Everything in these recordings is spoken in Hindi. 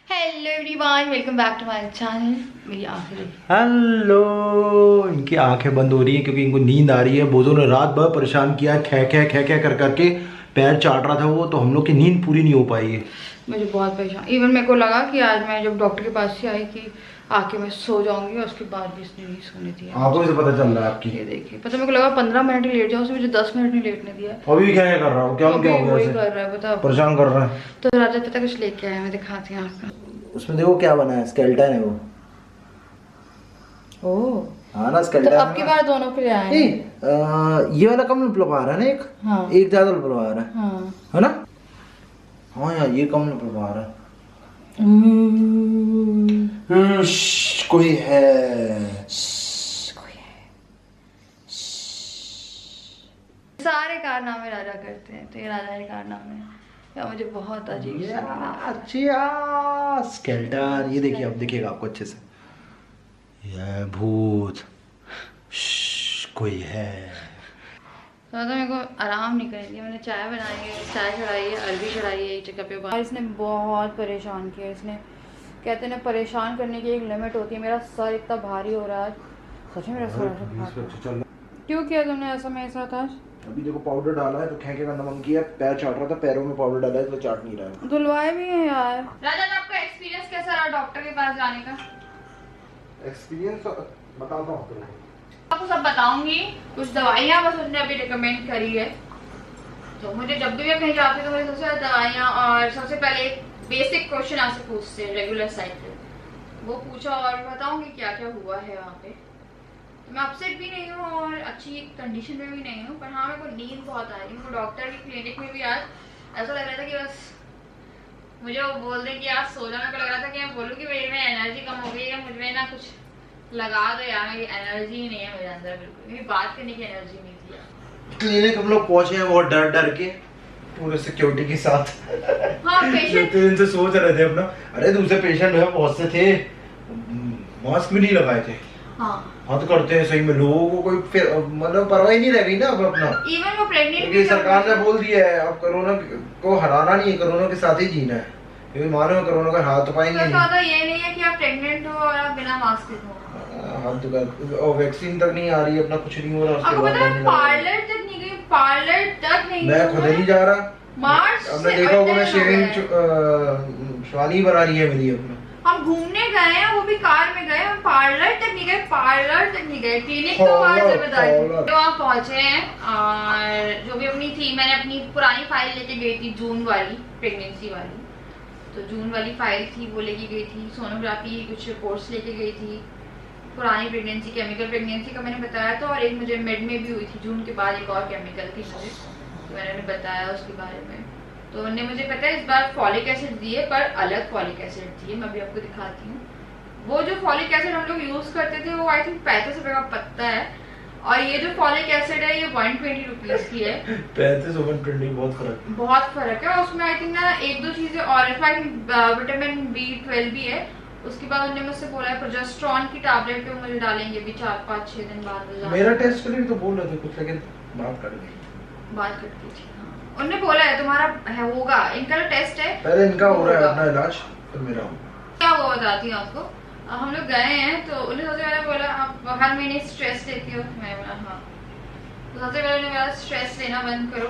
Hello everyone, welcome back to my channel. मेरी आंखें हेलो। इनकी आंखें बंद हो रही हैं क्योंकि इनको नींद आ रही है। बोझों ने रात भर परेशान किया है, खे खे कर करके पैर चाट रहा था वो, तो हम लोग की नींद पूरी नहीं हो पाई है। मुझे बहुत परेशान, इवन मेरे को लगा कि आज मैं जब डॉक्टर के पास से आई कि आके मैं सो जाऊंगी, और उसके बाद भी इसने नहीं सोने दिया। आंखों से पता चल रहा है आपकी। ये देखिए, पता मेरे को लगा 15 मिनट ही लेट जाओ, उसने मुझे 10 मिनट नहीं लेटने दिया। अभी क्या कर रहा हूँ? क्या हो गया? वही कर रहा है, बता। परेशान कर रहा है। तो राजा पता कुछ लेके आया, मैं दिखाती हूँ आपको। उसमें देखो क्या बना है, स्केलेटन है वो। ओह हाँ ना, तो स्केलेटन। अब की बार दोनों के लिए आए हैं। ये वाला कम लपा रहा है ना, एक हाँ एक ज्यादा लपा रहा है, हाँ। है ना? हाँ यार, ये कम लपा रहा है। कोई है। सारे कारनामे राजा करते हैं, तो ये राजा के कारनामे हैं। या मुझे बहुत अजीब सा लगा। अच्छा स्केलेटन, ये देखिए, अब देखिएगा आपको अच्छे से। ये भूत। कोई है। तो मेरे को आराम नहीं करेंगे। मैंने चाय बनाई है, चाय चढ़ाई है, अरबी चढ़ाई है एक जगह पे। और इसने बहुत परेशान किया। इसने कहते हैं ना, परेशान करने की एक लिमिट होती है। मेरा सर इतना भारी हो रहा है, सच में मेरा सर। क्यों किया तुमने ऐसा मेरे साथ आज? अभी देखो, पाउडर डाला है तो खेके का नमक किया, पैर चाट रहा था, पैरों में पाउडर डाला है तो चाट नहीं रहा है। धुलवाए भी हैं यार। राजा, आपका एक्सपीरियंस कैसा रहा डॉक्टर के पास जाने का? एक्सपीरियंस बताता हूँ तुम्हें। आपको सब बताऊंगी। कुछ दवाइयाँ बस उसने अभी रिकमेंड करी है, तो मुझे जब भी मैं कहीं जाती हूँ तो मुझे सबसे ज्यादा दवाइयाँ, और सबसे पहले एक बेसिक क्वेश्चन आपसे पूछते हैं, रेगुलर साइकिल, वो पूछा और बताऊंगी क्या क्या हुआ है वहाँ पे। मैं अपसेट भी नहीं हूँ और अच्छी कंडीशन में भी नहीं हूँ, पर हाँ मेरे को नींद बहुत आ रही है। मेरे को डॉक्टर की क्लिनिक में भी आज ऐसा लग रहा था कि बस मुझे वो बोल दे कि आज सो जाओ। मेरे को लग रहा था कि मैं बोलूँ कि मेरे में एनर्जी कम हो गई है, मुझ में ना कुछ लगा दो यार, मेरी एनर्जी ही नहीं है मेरे अंदर, बिल्कुल मेरी बात करने की एनर्जी नहीं थी यार। क्लिनिक हम लोग पहुंचे हैं बहुत डर डर के, पूरे सिक्योरिटी के साथ। हाँ पेशेंट तो इनसे सोच रहे थे अपना, अरे दूसरे पेशेंट है बहुत से थे, मास्क भी नहीं लगाए थे। हाँ हद करते हैं सही में, लोगों को कोई फिर मतलब परवाह ही नहीं रह गई ना अब अपना। इवन वो प्रेग्नेंट क्योंकि सरकार ने बोल दिया है अब कोरोना को हराना नहीं है, कोरोना के साथ ही जीना है, क्योंकि मानो कोरोना का हाथ तो पाएंगे नहीं। तो ये नहीं है कि आप प्रेग्नेंट हो और आप बिना मास्क के हो। हाथ तो कर, और वैक्सीन तक नहीं आ रही है, अपना कुछ नहीं हो रहा। आपको पता है पार्लर तक नहीं गई, पार्लर तक नहीं। मैं खुद नहीं जा रहा। मार्च अब मैं देखा होगा, मैं शेविंग श्वानी बना रही है मेरी अपना। हम घूमने गए हैं, वो भी कार में गए, हम पार्लर तक नहीं गए, पार्लर तक नहीं गए। क्लिनिक तो वहाँ जिम्मेदारी तो वहाँ पहुँचे हैं। और जो भी अपनी थी, मैंने अपनी पुरानी फाइल लेके गई थी, जून वाली प्रेगनेंसी वाली, तो जून वाली फाइल थी वो लेके गई थी। सोनोग्राफी कुछ रिपोर्ट्स लेके गई थी, पुरानी प्रेगनेंसी, केमिकल प्रेगनेंसी का मैंने बताया था, और एक मुझे मिड में भी हुई थी जून के बाद, एक और केमिकल थी मुझे, तो मैंने बताया उसके बारे में। तो उन्होंने मुझे पता है इस बार फॉलिक एसिड दिए, पर अलग फॉलिक एसिड दिए, मैं अभी आपको दिखाती हूँ। वो जो फॉलिक एसिड हम लोग यूज करते थे वो आई थिंक 35 रुपए का पत्ता है, और ये जो फॉलिक एसिड है ये 120 रुपीज की है। 35 और 120 बहुत फर्क है। और उसमें आई थिंक ना एक दो चीजें और, विटामिन B12 भी है। उसके बाद उन्होंने मुझसे बोला है प्रोजेस्टेरॉन की टैबलेट पे मुझे डालेंगे भी 4-5-6 दिन बाद। मेरा टेस्ट के लिए भी तो बोल रहे थे कुछ, लेकिन बात कर दी थी। हाँ उन्होंने बोला है तुम्हारा है, होगा, इनका जो टेस्ट है पहले इनका हो रहा है अपना इलाज, फिर मेरा होगा। क्या हुआ बताती हूँ आपको। हम लोग गए हैं तो उन्हें सबसे पहले बोला आप हर महीने स्ट्रेस लेती हो, मैं बोला हाँ। तो सबसे पहले उन्होंने बोला स्ट्रेस लेना बंद करो,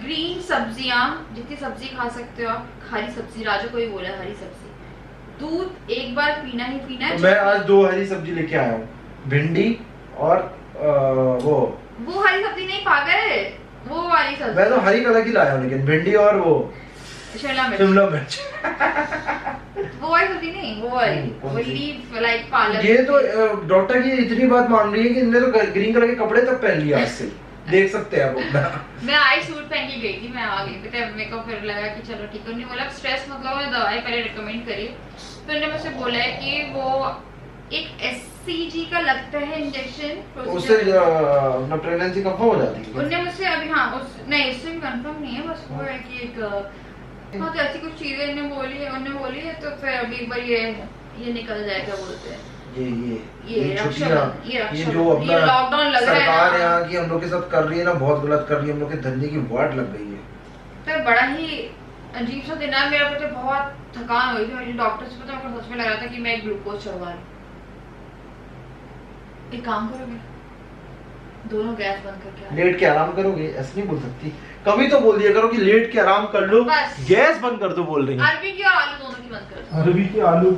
ग्रीन सब्जियां जितनी सब्जी खा सकते हो आप, हरी सब्जी, राजू को ही बोला हरी सब्जी, दूध एक बार पीना ही पीना है। मैं आज 2 हरी सब्जी लेके आया हूँ, भिंडी और वो हरी सब्जी नहीं, पागल, वो वाली सब्जी। मैं तो हरी कलर की लाया हूँ, लेकिन भिंडी और वो शिमला मिर्च। वो वाली सब्जी नहीं, वो वाली लीफ लाइक पालक। ये तो डॉक्टर की इतनी बात मान रही है कि इनने तो ग्रीन कलर के कपड़े तक पहन लिया आज से। देख सकते हैं आप अपना। मैं आई सूट पहन के गई थी, मैं आ गई थी, मेरे को फिर लगा कि चलो ठीक है। उन्होंने बोला स्ट्रेस मतलब है, दवाई पहले रिकमेंड करी, तो उन्होंने मुझसे बोला है कि वो एक SCG का लगता है इंजेक्शन, उससे अपना प्रेगनेंसी कंफर्म हो जाती है। उन्होंने मुझसे अभी हाँ नहीं, इससे भी कंफर्म नहीं है, बस वो है कि एक हाँ तो ऐसी कुछ चीजें इन्होंने बोली है, तो फिर अभी एक बार ये निकल जाएगा बोलते हैं। ये जो अपना लॉकडाउन लग रहा है सरकार यहाँ की हम लोग के साथ कर रही है ना, बहुत गलत कर रही है, हम लोग के धंधे की वाट लग गई है। तो बड़ा ही अजीब सा दिन है मेरा, पता बहुत थकान हो गई थी। मुझे डॉक्टर से पता मेरे सच में लग रहा था कि मैं ग्लूकोज चढ़वा रही। एक काम करोगे, दोनों गैस बंद करके लेट के आराम करोगे? ऐसे नहीं बोल सकती, कभी तो बोल दिया करो कि लेट के आराम कर लो, गैस बंद कर दो बोल रही है। अरबी की और आलू दोनों की बंद कर दो। अरबी की आलू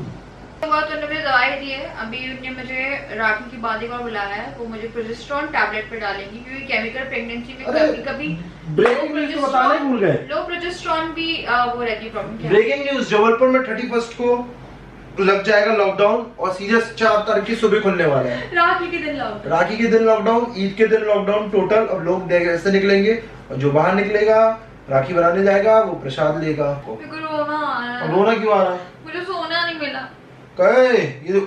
तो उन्होंने मुझे दवाई दी है। अभी उन्होंने मुझे राखी की बाद एक और बुलाया है, वो मुझे प्रोजेस्टेरोन टैबलेट पे डालेंगी क्योंकि केमिकल प्रेगनेंसी में कभी-कभी ब्रेकिंग न्यूज तो बताना ही भूल गए। लो प्रोजेस्टेरोन भी वो रहती है प्रॉब्लम। ब्रेकिंग न्यूज, जबलपुर में 31 को लग जाएगा लॉकडाउन और सीधे 4 तारीख की सुबह खुलने वाला है। राखी के दिन लॉकडाउन, राखी के दिन लॉकडाउन, ईद के दिन लॉकडाउन टोटल। अब लोग ऐसे निकलेंगे और जो बाहर निकलेगा राखी बनाने जाएगा वो प्रसाद लेगा। रोना क्यों आ रहा? मुझे सोना नहीं मिला। कहे ये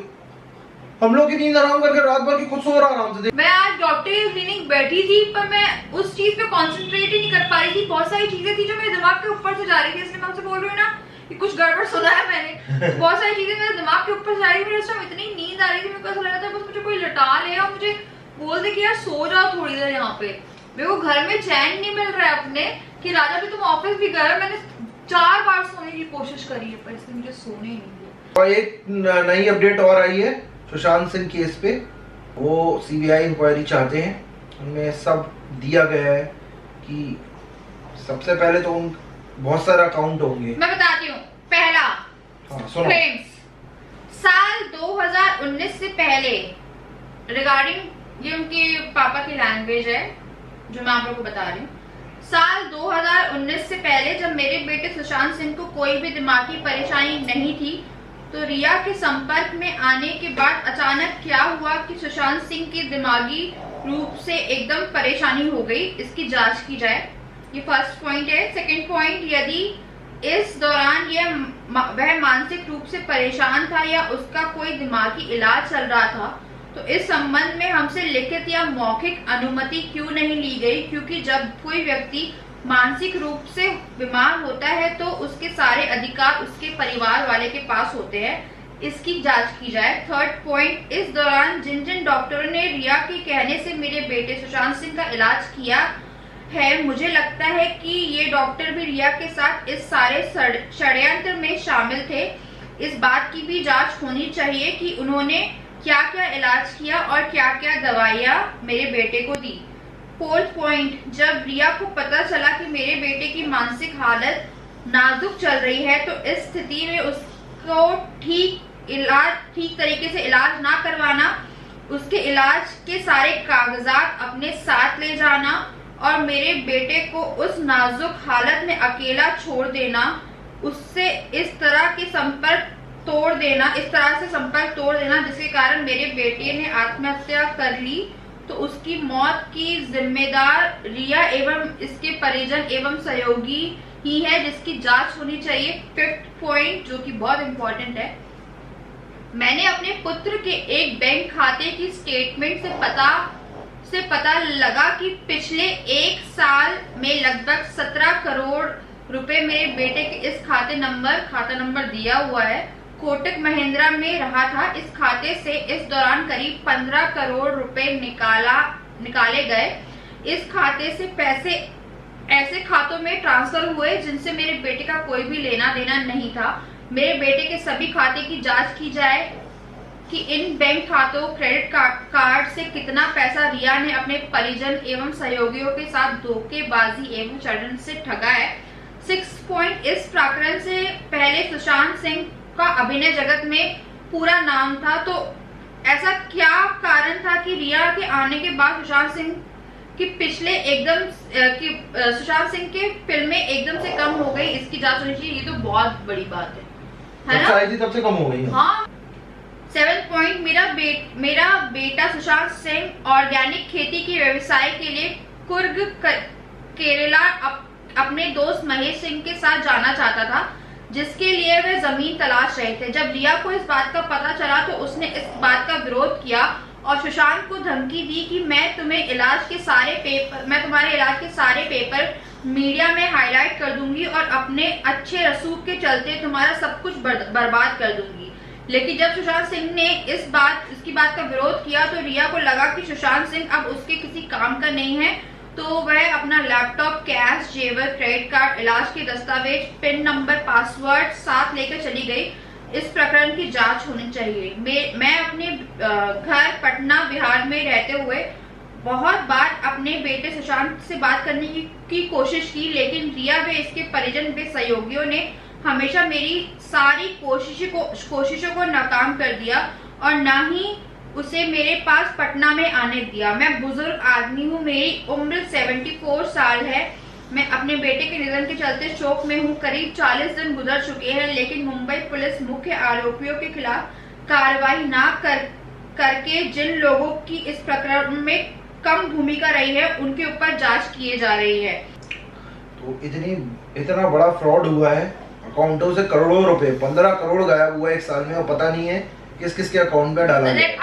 हम लोग की नींद आराम करके रात भर की खुद सो रहा आराम से। मैं आज डॉक्टर की क्लिनिक बैठी थी पर मैं उस चीज पे कंसंट्रेट ही नहीं कर पा रही थी। बहुत सारी चीजें थी जो मेरे दिमाग के ऊपर से जा रही थी, इसलिए मैं आपसे बोल रही हूँ ना कि कुछ गड़बड़ सुना है मैंने। बहुत सारी चीजें मेरे दिमाग के ऊपर से जा रही थी। मेरे इतनी नींद आ रही थी, मेरे को ऐसा लग रहा था बस मुझे कोई लटा ले और मुझे बोल दे कि यार सो जाओ थोड़ी देर यहाँ पे। मेरे को घर में चैन नहीं मिल रहा है अपने कि राजा भी तुम ऑफिस भी गए। मैंने 4 बार सोने की कोशिश करी है पर इसलिए मुझे सोने ही नहीं दिया। और एक नई अपडेट और आई है सुशांत सिंह केस पे। वो सीबीआई इंक्वायरी चाहते हैं, उनमें सब दिया गया है कि सबसे पहले तो उन बहुत सारे अकाउंट होंगे। मैं बताती हूँ। पहला, हाँ सुनो। क्लेम्स साल 2019 से पहले रिगार्डिंग, ये उनके पापा की लैंग्वेज है जो मैं आप लोगों को बता रही हूँ। साल 2019 से पहले जब मेरे बेटे सुशांत सिंह को कोई भी दिमागी परेशानी नहीं थी तो रिया के संपर्क में आने के बाद अचानक क्या हुआ कि सुशांत सिंह की दिमागी रूप से एकदम परेशानी हो गई, इसकी जांच की जाए। ये फर्स्ट पॉइंट है। सेकंड पॉइंट, यदि इस दौरान वह मानसिक रूप से परेशान था या उसका कोई दिमागी इलाज चल रहा था तो इस संबंध में हमसे लिखित या मौखिक अनुमति क्यों नहीं ली गई, क्योंकि जब कोई व्यक्ति मानसिक रूप से बीमार होता है तो उसके सारे अधिकार उसके परिवार वाले के पास होते हैं, इसकी जांच की जाए। थर्ड पॉइंट, इस दौरान जिन जिन डॉक्टरों ने रिया के कहने से मेरे बेटे सुशांत सिंह का इलाज किया है, मुझे लगता है कि ये डॉक्टर भी रिया के साथ इस सारे षड्यंत्र में शामिल थे। इस बात की भी जांच होनी चाहिए कि उन्होंने क्या क्या इलाज किया और क्या क्या दवाइयां मेरे बेटे को दी। फोर्थ पॉइंट, जब रिया को पता चला कि मेरे बेटे की मानसिक हालत नाजुक चल रही है तो इस स्थिति में उसको ठीक तरीके से इलाज ना करवाना, उसके इलाज के सारे कागजात अपने साथ ले जाना और मेरे बेटे को उस नाजुक हालत में अकेला छोड़ देना, उससे इस तरह से संपर्क तोड़ देना जिसके कारण मेरे बेटे ने आत्महत्या कर ली, तो उसकी मौत की जिम्मेदार रिया एवं इसके परिजन एवं सहयोगी ही है, जिसकी जांच होनी चाहिए। फिफ्थ पॉइंट, जो कि बहुत इंपॉर्टेंट है, मैंने अपने पुत्र के एक बैंक खाते की स्टेटमेंट से पता लगा कि पिछले 1 साल में लगभग 17 करोड़ रुपए मेरे बेटे के इस खाता नंबर दिया हुआ है, कोटक महिंद्रा में रहा था। इस खाते से इस दौरान करीब 15 करोड़ रुपए निकाले गए। इस खाते से पैसे ऐसे खातों में ट्रांसफर हुए जिनसे मेरे बेटे का कोई भी लेना देना नहीं था। मेरे बेटे के सभी खाते की जांच की जाए कि इन बैंक खातों, क्रेडिट कार्ड से कितना पैसा रिया ने अपने परिजन एवं सहयोगियों के साथ धोखेबाजी एवं षड्यंत्र से ठगा है। 6 पॉइंट, इस प्रकरण से पहले सुशांत सिंह का अभिनय जगत में पूरा नाम था, तो ऐसा क्या कारण था कि रिया के आने के बाद सुशांत सिंह के फिल्में एकदम से कम हो गई, इसकी जांच होनी चाहिए। ये तो बहुत बड़ी बात है ना? तब से कम हो गई। हाँ। 7 पॉइंट, मेरा बेटा सुशांत सिंह ऑर्गेनिक खेती के व्यवसाय के लिए कुर्ग केरला अपने दोस्त महेश सिंह के साथ जाना चाहता था, जिसके लिए वे जमीन तलाश रहे थे। जब रिया को इस बात का पता चला तो उसने इस बात का विरोध किया और सुशांत को धमकी दी कि मैं तुम्हारे इलाज के सारे पेपर मीडिया में हाईलाइट कर दूंगी और अपने अच्छे रसूख के चलते तुम्हारा सब कुछ बर्बाद कर दूंगी। लेकिन जब सुशांत सिंह ने इसकी बात का विरोध किया तो रिया को लगा कि सुशांत सिंह अब उसके किसी काम का नहीं है, तो वह अपना लैपटॉप, कैश, जेवर, क्रेडिट कार्ड, इलाज के दस्तावेज, पिन नंबर, पासवर्ड साथ लेकर चली गई। इस प्रकरण की जांच होनी चाहिए। मैं अपने घर पटना बिहार में रहते हुए बहुत बार अपने बेटे सुशांत से बात करने की कोशिश की, लेकिन रिया व इसके परिजन व सहयोगियों ने हमेशा मेरी सारी कोशिशों को नाकाम कर दिया और न ही उसे मेरे पास पटना में आने दिया। मैं बुजुर्ग आदमी हूँ, मेरी उम्र 74 साल है। मैं अपने बेटे के निधन के चलते शोक में हूँ। करीब 40 दिन गुजर चुके हैं, लेकिन मुंबई पुलिस मुख्य आरोपियों के खिलाफ कार्रवाई न करके जिन लोगों की इस प्रकरण में कम भूमिका रही है उनके ऊपर जांच किए जा रही है। तो इतना बड़ा फ्रॉड हुआ है, अकाउंटों से करोड़ों रुपए, 15 करोड़ गायब हुआ है एक साल में, और पता नहीं है किस किस के अकाउंट में डाला है।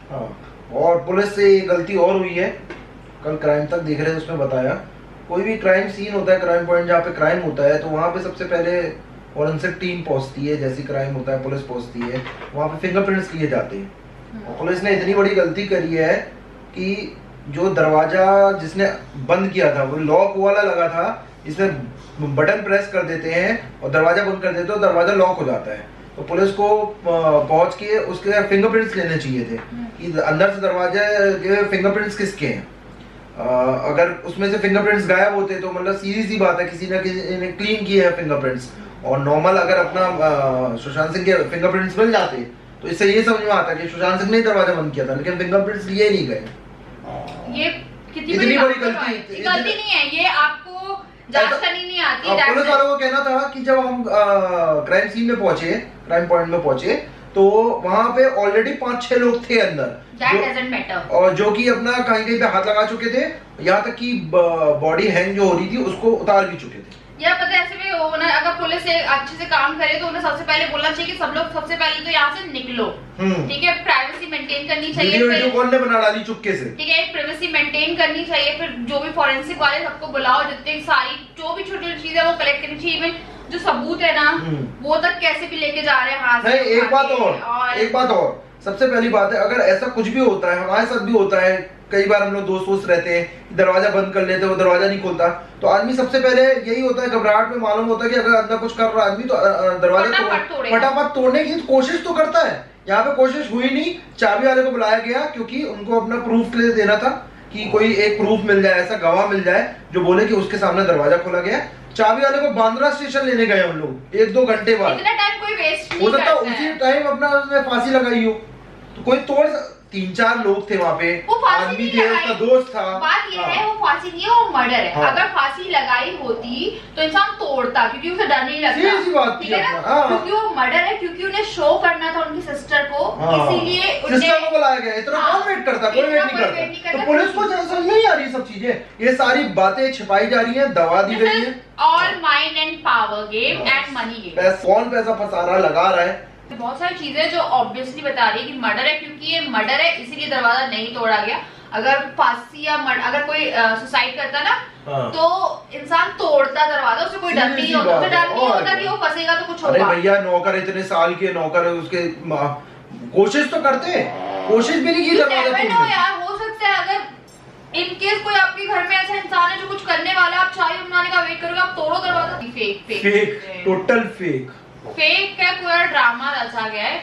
हाँ, और पुलिस से गलती और हुई है। कल क्राइम तक देख रहे थे, उसमें बताया कोई भी क्राइम सीन होता है, क्राइम पॉइंट जहाँ पे क्राइम होता है, तो वहाँ पे सबसे पहले फॉरेंसिक टीम पहुंचती है। जैसी क्राइम होता है पुलिस पहुंचती है, वहाँ पे फिंगरप्रिंट्स लिए जाते हैं। और पुलिस ने इतनी बड़ी गलती करी है कि जो दरवाजा जिसने बंद किया था वो लॉक वाला लगा था, इसमें बटन प्रेस कर देते हैं और दरवाजा बंद कर देते हैं, दरवाजा लॉक हो जाता है। तो पुलिस को पहुंच के उसके फिंगरप्रिंट्स लेने चाहिए थे कि अंदर से दरवाजे के फिंगरप्रिंट्स किसके हैं। अगर उसमें से फिंगरप्रिंट्स गायब होते तो मतलब सीधी सी बात है, किसी ना किसी ने क्लीन किए हैं फिंगरप्रिंट्स। और नॉर्मल अगर अपना सुशांत सिंह के फिंगरप्रिंट्स मिल जाते तो इससे ये समझ में आता कि सुशांत सिंह ने दरवाजा बंद किया था, लेकिन फिंगरप्रिंट्स लिए नहीं गए। ये कितनी बड़ी गलती नहीं है, ये आपको जांच करनी नहीं आती। पुलिस वालों को कहना था कि जब हम क्राइम सीन में पहुंचे, क्राइम पॉइंट में पहुंचे, तो वहां पे ऑलरेडी 5-6 लोग थे अंदर, और जो कि अपना कहीं पे हाथ लगा चुके थे, यहाँ तक कि बॉडी हैंग जो हो रही थी उसको उतार भी चुके थे। या पता ऐसे भी होना, अगर पुलिस अच्छे से काम करे तो उन्हें सबसे पहले बोलना चाहिए कि सब लोग सबसे पहले तो यहाँ से निकलो, ठीक है, प्राइवेसी मेंटेन करनी चाहिए। वीडियो कॉल ने बना डाली चुपके से, ठीक है, प्राइवेसी मेंटेन करनी चाहिए। फिर जो भी फॉरेंसिक वाले सबको बुलाओ, जितने सारी जो भी छोटी छोटी चीजें वो कलेक्ट करनी चाहिए। इवन जो सबूत है ना वो तक कैसे भी लेके जा रहे हैं हाथ से। एक बात और सबसे पहली बात है, अगर ऐसा कुछ भी होता है, हमारे साथ भी होता है, कई बार हम लोग दोस्त रहते हैं, दरवाजा बंद कर लेते हैं, वो दरवाजा नहीं खोलता, तो आदमी सबसे पहले यही होता है, घबराहट में मालूम होता है कि अगर अंदर कुछ कर रहा आदमी तो दरवाजा फटाफट तोड़ने की कोशिश तो करता है। यहाँ पे कोशिश हुई नहीं, चाबी वाले को बुलाया गया क्योंकि उनको अपना प्रूफ के लिए देना था कि कोई एक प्रूफ मिल जाए, ऐसा गवाह मिल जाए जो बोले कि उसके सामने दरवाजा खोला गया। चाबी वाले को बांद्रा स्टेशन लेने गए हम लोग 1-2 घंटे बाद। इतना टाइम कोई वेस्ट नहीं हो सकता उसी टाइम अपना उसने फांसी लगाई हो, तो कोई तोड़ 3-4 लोग थे वहाँ पे, आदमी थे, उसका दोस्त था। बात ये है वो फांसी नहीं है, वो मर्डर है। अगर फांसी लगाई होती तो इंसान तोड़ता, क्योंकि उसे डर नहीं लगता, ठीक है ना, क्योंकि वो मर्डर है, क्योंकि उन्हें शो करना था उनकी सिस्टर को, इसीलिए सिस्टर को बुलाया गया। इतना कौन वेट करता, कोई वेट नहीं करता। तो पुलिस को समझ नहीं आ रही सब चीजें, ये सारी बातें छिपाई जा रही है, दबा दी गई है। All mind and power game and money game. कौन पैसा फंसा रहा, लगा रहा है, बहुत सारी चीजें जो ऑब्वियसली बता रही है कि मर्डर है, क्योंकि ये मर्डर है इसीलिए दरवाजा नहीं तोड़ा गया। अगर फांसी या अगर कोई सुसाइड करता ना तो इंसान तोड़ता दरवाजा, उसे कोई डर नहीं होता, उसे डर नहीं होता कि वो फंसेगा तो कुछ होगा। अरे भैया, नौकर इतने साल के नौकर है, उसके कोशिश तो करते, कोशिश भी नहीं की दरवाजा तोड़ने। यार हो सकता है अगर इन केस कोई आपके घर में ऐसा इंसान है जो कुछ करने वाला, आप चाय बनाने का वेट करोगे, आप तोड़ो दरवाजा। फेक टोटल फेक का पूरा ड्रामा रचा गया है।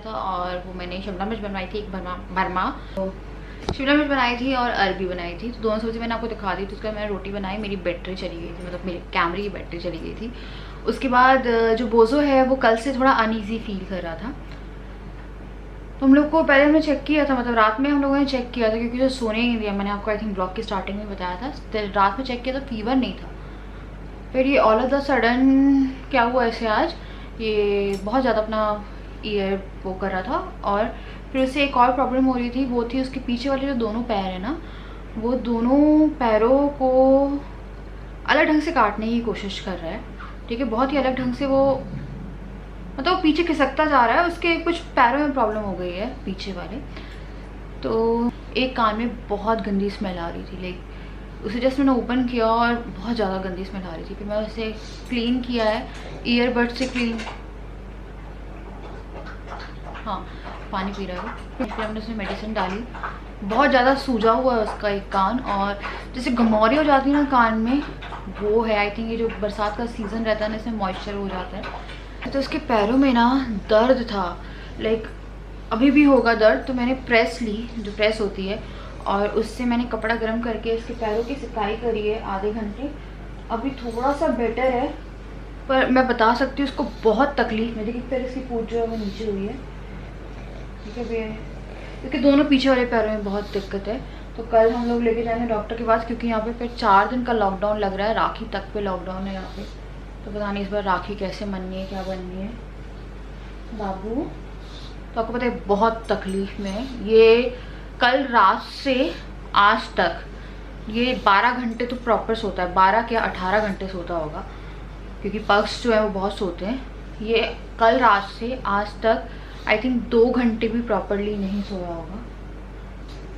था और वो मैंने शिमला मिर्च बनवाई थी, एक भरमा तो शिमला मिर्च बनाई थी और अरबी बनाई थी। तो दोनों सब्जी मैंने आपको दिखा दी। तो उसके बाद मैंने रोटी बनाई, मेरी बैटरी चली गई थी, मतलब मेरे कैमरे की बैटरी चली गई थी। उसके बाद जो बोजो है वो कल से थोड़ा अनईजी फील कर रहा था। तो हम लोग को पहले हमने चेक किया था, मतलब रात में हम लोगों ने चेक किया था क्योंकि जो सोने ही नहीं दिया, मैंने आपको आई थिंक ब्लॉग की स्टार्टिंग में बताया था। रात में चेक किया था, फीवर नहीं था। फिर ये ऑल ऑफ द सडन क्या हुआ ऐसे आज, ये बहुत ज़्यादा अपना ईयर वो कर रहा था। और फिर उससे एक और प्रॉब्लम हो रही थी, वो थी उसके पीछे वाले जो दोनों पैर है ना, वो दोनों पैरों को अलग ढंग से काटने की कोशिश कर रहा है। ठीक है, बहुत ही अलग ढंग से वो, मतलब वो पीछे खिसकता जा रहा है। उसके कुछ पैरों में प्रॉब्लम हो गई है पीछे वाले। तो एक कान में बहुत गंदी स्मेल आ रही थी, लाइक उसे जस्ट मैंने ओपन किया और बहुत ज़्यादा गंदी स्मेल आ रही थी। फिर मैं उसे क्लीन किया है ईयरबड से क्लीन, हाँ पानी पी रहा है। फिर हमने उसमें मेडिसिन डाली, बहुत ज़्यादा सूजा हुआ है उसका एक कान, और जैसे गमौरी हो जाती है ना कान में, वो है। आई थिंक ये जो बरसात का सीज़न रहता है ना, इसमें मॉइस्चर हो जाता है। तो उसके पैरों में ना दर्द था, लाइक अभी भी होगा दर्द। तो मैंने प्रेस ली, जो प्रेस होती है, और उससे मैंने कपड़ा गर्म करके इसके पैरों की सिकाई करी है आधे घंटे। अभी थोड़ा सा बेटर है, पर मैं बता सकती हूँ उसको बहुत तकलीफ में। देखिए फिर इसकी पूंछ जो है वो नीचे हुई है, ठीक है भैया, क्योंकि दोनों पीछे वाले पैरों में बहुत दिक्कत है। तो कल हम लोग लेके जाएंगे डॉक्टर के पास, क्योंकि यहाँ पे फिर 4 दिन का लॉकडाउन लग रहा है, राखी तक पे लॉकडाउन है यहाँ पे। तो पता नहीं इस बार राखी कैसे बननी है, क्या बननी है। बाबू तो आपको पता है बहुत तकलीफ में है। ये कल रात से आज तक ये 12 घंटे तो प्रॉपर सोता है, 12 क्या 18 घंटे सोता होगा, क्योंकि पग्स जो है वो बहुत सोते हैं। ये कल रात से आज तक आई थिंक 2 घंटे भी प्रॉपरली नहीं सोया होगा।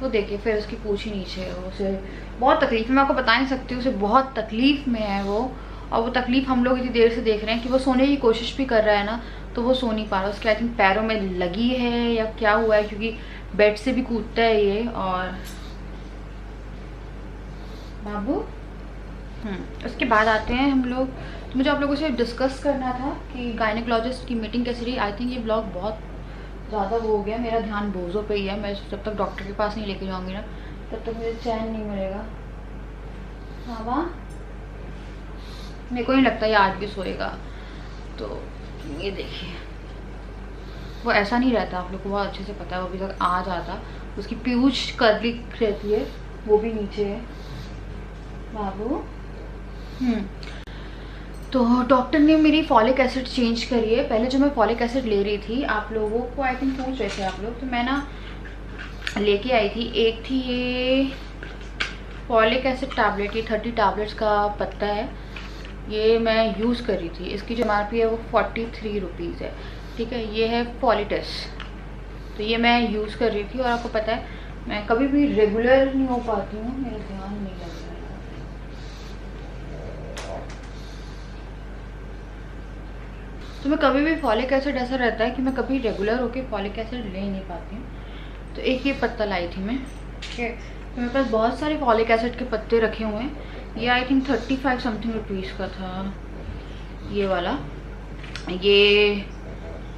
तो देखिए फिर उसकी पूंछ ही नीचे है, उसे बहुत तकलीफ है, मैं आपको बता नहीं सकती, उसे बहुत तकलीफ में है वो। और वो तकलीफ हम लोग इतनी देर से देख रहे हैं कि वो सोने की कोशिश भी कर रहा है ना, तो वो सो नहीं पा रहा। उसके आई थिंक पैरों में लगी है या क्या हुआ है, क्योंकि बेड से भी कूदता है ये। और बाबू उसके बाद आते हैं हम लोग। तो मुझे आप लोगों से डिस्कस करना था कि गायनेकोलॉजिस्ट की मीटिंग कैसी रही। आई थिंक ये ब्लॉग बहुत ज़्यादा वो हो गया, मेरा ध्यान बोझों पे ही है। मैं जब तक डॉक्टर के पास नहीं लेके जाऊँगी ना, तब तक मुझे चैन नहीं मिलेगा। हाँ वाह, मेरे को नहीं लगता ये आज भी सोएगा। तो ये देखिए, वो ऐसा नहीं रहता, आप लोग को बहुत अच्छे से पता है। वो अभी तक आ जाता, उसकी पूंछ कर्ली रहती है, वो भी नीचे है। बाबू तो डॉक्टर ने मेरी फॉलिक एसिड चेंज करी है। पहले जो मैं फॉलिक एसिड ले रही थी, आप लोगों को आई थिंक पूछ रहे थे आप लोग, तो मैं ना लेके आई थी। एक थी ये फॉलिक एसिड टैबलेट, ये 30 टैबलेट्स का पत्ता है, ये मैं यूज़ कर रही थी। इसकी जो MRP है वो 43 रुपीज़ है, ठीक है। ये है फॉलिटस, तो ये मैं यूज़ कर रही थी। और आपको पता है मैं कभी भी रेगुलर नहीं हो पाती हूँ, मेरा ध्यान नहीं लग रहा है। तो मैं कभी भी फॉलिक एसिड ऐसा रहता है कि मैं कभी रेगुलर होके फॉलिक एसिड ले नहीं पाती हूँ। तो एक ये पत्ता लाई थी मैं, ठीक है। तो मेरे पास बहुत सारे फॉलिक एसिड के पत्ते रखे हुए हैं। ये आई थिंक 35 समथिंग रुपीज़ का था ये वाला। ये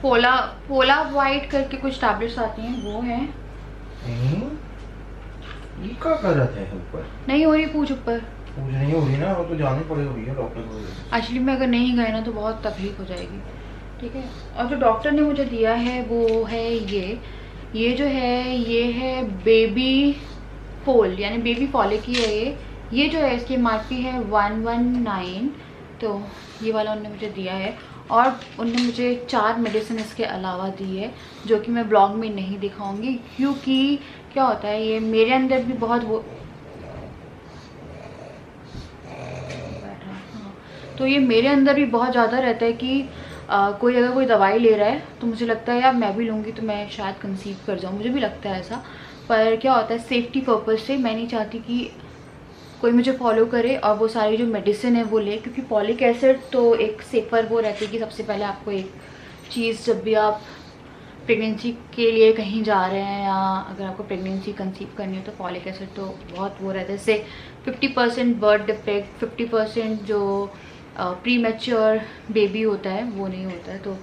पोला वाइट करके कुछ टैबलेट्स आती हैं, वो हैं। ये क्या कर रहा है ऊपर? नहीं हो रही पूछ ऊपर, पूछ नहीं हो रही ना, वो तो जाने पड़ेगा भैया डॉक्टर को। एक्चुअली में अगर नहीं गए ना तो बहुत तकलीफ हो जाएगी, ठीक है। और जो डॉक्टर ने मुझे दिया है वो है ये जो है, ये है बेबी फोल, यानी बेबी फॉलिक ही है ये जो है इसकी MRP है 119। तो ये वाला उन्होंने मुझे दिया है। और उन्होंने मुझे 4 मेडिसिन इसके अलावा दी है, जो कि मैं ब्लॉग में नहीं दिखाऊंगी, क्योंकि क्या होता है ये मेरे अंदर भी बहुत वो तो ये मेरे अंदर भी बहुत ज़्यादा रहता है कि कोई अगर कोई दवाई ले रहा है तो मुझे लगता है यार मैं भी लूँगी तो मैं शायद कंसीव कर जाऊँ, मुझे भी लगता है ऐसा। पर क्या होता है सेफ्टी पर्पज़ से मैं नहीं चाहती कि कोई मुझे फॉलो करे और वो सारी जो मेडिसिन है वो ले, क्योंकि फॉलिक एसिड तो एक सेफ़र वो रहती है कि सबसे पहले आपको एक चीज़, जब भी आप प्रेगनेंसी के लिए कहीं जा रहे हैं या अगर आपको प्रेगनेंसी कंसीव करनी हो तो फॉलिक एसिड तो बहुत वो रहता है। इससे 50% बर्थ डिफेक्ट, 50% जो प्री मैच्योर बेबी होता है वो नहीं होता है। तो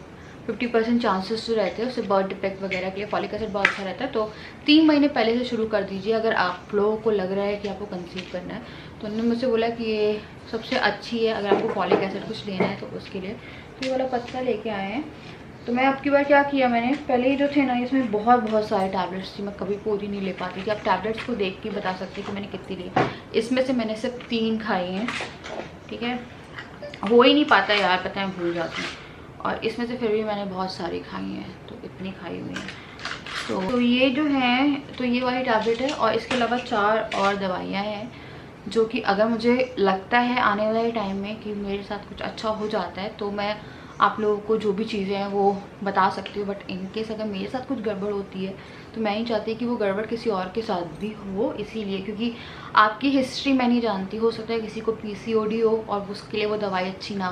50% चांसेस तो रहते हैं उससे बर्थ डिफेक्ट वगैरह के लिए फॉलिक एसिड बहुत अच्छा रहता है। तो 3 महीने पहले से शुरू कर दीजिए अगर आप लोगों को लग रहा है कि आपको कंसीव करना है। तो उन्होंने मुझसे बोला कि ये सबसे अच्छी है अगर आपको फॉलिक एसिड कुछ लेना है तो उसके लिए। तो ये वाला पत्ता लेके आए हैं। तो मैं आपकी बार क्या किया, मैंने पहले ही जो थे ना इसमें बहुत सारे टैबलेट्स थी, मैं कभी पूरी नहीं ले पाती थी। आप टैबलेट्स को देख के बता सकते कि मैंने कितनी ली। इसमें से मैंने सिर्फ 3 खाई हैं, ठीक है। हो ही नहीं पाता यार, पता है भूल जाती हूँ। और इसमें से फिर भी मैंने बहुत सारी खाई हैं, तो इतनी खाई हुई हैं। तो ये जो है, तो ये वाली टैबलेट है और इसके अलावा 4 और दवाइयाँ हैं जो कि अगर मुझे लगता है आने वाले टाइम में कि मेरे साथ कुछ अच्छा हो जाता है तो मैं आप लोगों को जो भी चीज़ें हैं वो बता सकती हूँ। बट इनकेस अगर मेरे साथ कुछ गड़बड़ होती है तो मैं नहीं चाहती कि वो गड़बड़ किसी और के साथ भी हो, इसीलिए क्योंकि आपकी हिस्ट्री मैं नहीं जानती। हो सकता है किसी को PCOD हो और उसके लिए वो दवाई अच्छी ना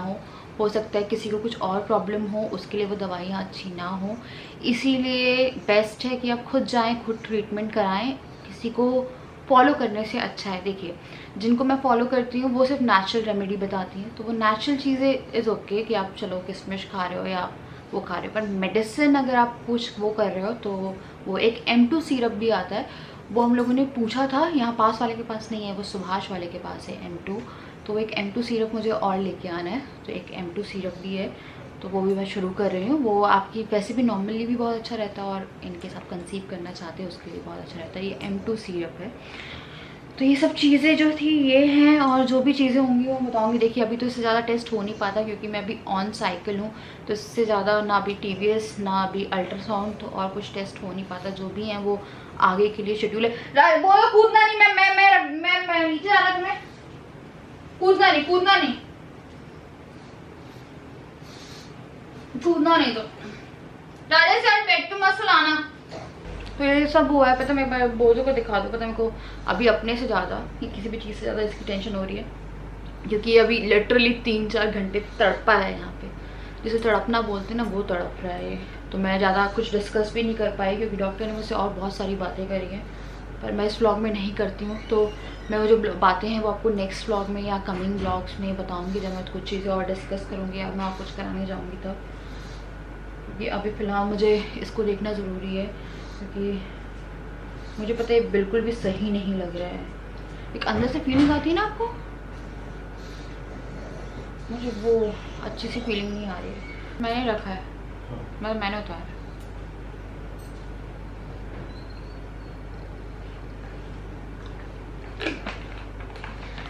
हो सकता है किसी को कुछ और प्रॉब्लम हो उसके लिए वो दवाइयाँ अच्छी ना हो। इसीलिए बेस्ट है कि आप खुद जाएँ, खुद ट्रीटमेंट कराएँ, किसी को फॉलो करने से अच्छा है। देखिए जिनको मैं फॉलो करती हूँ वो सिर्फ नेचुरल रेमेडी बताती हैं, तो वो नेचुरल चीज़ें इज़ ओके कि आप चलो किशमिश खा रहे हो या वो खा रहे हो। पर मेडिसिन अगर आप कुछ वो कर रहे हो तो वो एक M2 सिरप भी आता है, वो हम लोगों ने पूछा था, यहाँ पास वाले के पास नहीं है, वो सुभाष वाले के पास है M2। तो एक M2 सिरप मुझे और लेके आना है, तो एक M2 सिरप भी है, तो वो भी मैं शुरू कर रही हूँ। वो आपकी वैसे भी नॉर्मली भी बहुत अच्छा रहता है और इनकेस आप कंसीव करना चाहते हैं उसके लिए बहुत अच्छा रहता है। ये M2 सिरप है। तो ये सब चीज़ें जो थी ये हैं, और जो भी चीज़ें होंगी वो बताऊंगी। देखिए अभी तो इससे ज़्यादा टेस्ट हो नहीं पाता क्योंकि मैं अभी ऑन साइकिल हूँ, तो इससे ज़्यादा ना अभी TVS ना अभी अल्ट्रासाउंड तो और कुछ टेस्ट हो नहीं पाता। जो भी हैं वो आगे के लिए शेड्यूल है। बोलो कूदना नहीं, मैं नीचे आ रहा, तुम्हें कूदना नहीं, कूदना नहीं, कूदना नहीं। तो दादा सर पेट पे मत सुलाना। तो ये सब हुआ है, पता मैं बोझों को दिखा दूँ, पता मेरे को अभी अपने से ज़्यादा कि किसी भी चीज़ से ज़्यादा इसकी टेंशन हो रही है क्योंकि अभी लिटरली 3-4 घंटे तड़पा है यहाँ पे, जिसे तड़पना बोलते हैं ना वो तड़प रहा है ये। तो मैं ज़्यादा कुछ डिस्कस भी नहीं कर पाई क्योंकि डॉक्टर ने मुझसे और बहुत सारी बातें करी हैं, पर मैं इस व्लॉग में नहीं करती हूँ। तो मैं वो जो बातें हैं वो आपको नेक्स्ट व्लॉग में या कमिंग व्लॉग्स में बताऊँगी जब मैं कुछ चीज़ें और डिस्कस करूँगी या मैं और कुछ कराने जाऊँगी तब, क्योंकि अभी फ़िलहाल मुझे इसको देखना ज़रूरी है क्योंकि मुझे पता है बिल्कुल भी सही नहीं लग रहा है। एक अंदर से फीलिंग आती है ना आपको, मुझे वो अच्छी सी फीलिंग नहीं आ रही है। मैंने रखा है, मैंने उतारा।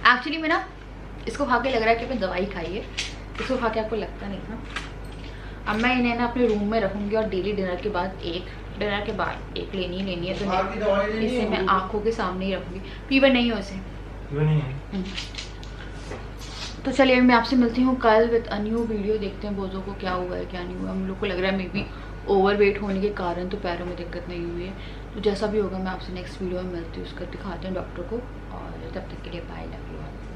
एक्चुअली मैं ना इसको खा के लग रहा है कि मैं दवाई खाई है, इसको खा के आपको लगता नहीं था। अब मैं इन्हें ना अपने रूम में रखूँगी और डेली डिनर के बाद एक लेनी है, तो इसे मैं आंखों के सामने ही रखूँगी। फीवर नहीं हो इसे, तो चलिए मैं आपसे मिलती हूँ कल विद अ न्यू वीडियो। देखते हैं बोझों को क्या हुआ है क्या नहीं हुआ। हम लोग को लग रहा है मे बी ओवरवेट होने के कारण तो पैरों में दिक्कत नहीं हुई है। तो जैसा भी होगा मैं आपसे नेक्स्ट वीडियो में मिलती हूँ, उसका दिखाते हैं डॉक्टर को। और तब तक के लिए बाय, लव यू ऑल।